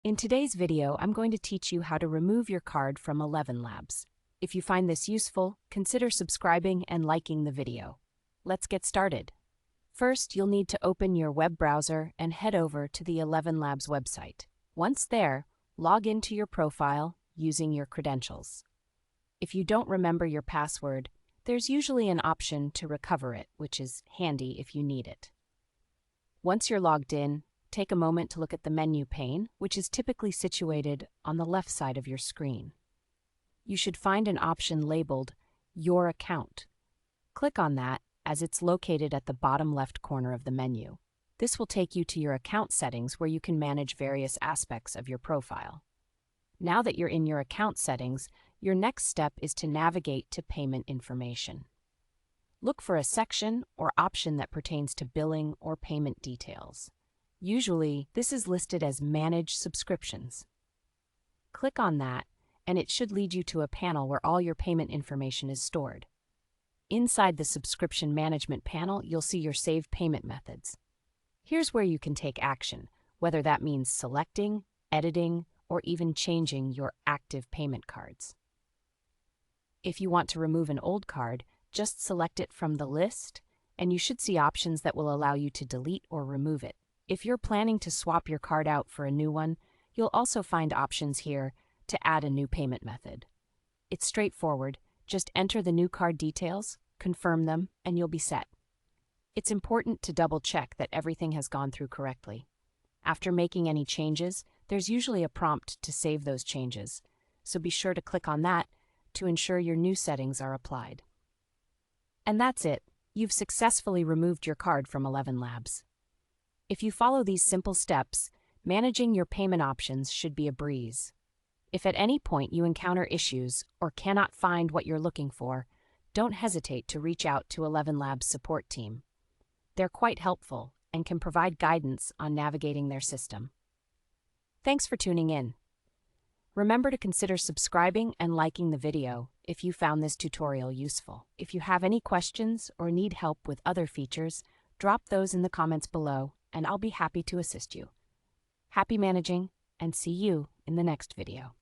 In today's video, I'm going to teach you how to remove your card from ElevenLabs. If you find this useful, consider subscribing and liking the video. Let's get started. First, you'll need to open your web browser and head over to the ElevenLabs website. Once there, log into your profile using your credentials. If you don't remember your password, there's usually an option to recover it, which is handy if you need it. Once you're logged in, take a moment to look at the menu pane, which is typically situated on the left side of your screen. You should find an option labeled Your Account. Click on that as it's located at the bottom left corner of the menu. This will take you to your account settings where you can manage various aspects of your profile. Now that you're in your account settings, your next step is to navigate to payment information. Look for a section or option that pertains to billing or payment details. Usually, this is listed as Manage Subscriptions. Click on that, and it should lead you to a panel where all your payment information is stored. Inside the Subscription Management panel, you'll see your saved payment methods. Here's where you can take action, whether that means selecting, editing, or even changing your active payment cards. If you want to remove an old card, just select it from the list, and you should see options that will allow you to delete or remove it. If you're planning to swap your card out for a new one, you'll also find options here to add a new payment method. It's straightforward. Just enter the new card details, confirm them, and you'll be set. It's important to double-check that everything has gone through correctly. After making any changes, there's usually a prompt to save those changes, so be sure to click on that to ensure your new settings are applied. And that's it. You've successfully removed your card from ElevenLabs. If you follow these simple steps, managing your payment options should be a breeze. If at any point you encounter issues or cannot find what you're looking for, don't hesitate to reach out to ElevenLabs' support team. They're quite helpful and can provide guidance on navigating their system. Thanks for tuning in. Remember to consider subscribing and liking the video if you found this tutorial useful. If you have any questions or need help with other features, drop those in the comments below, and I'll be happy to assist you. Happy managing, and see you in the next video.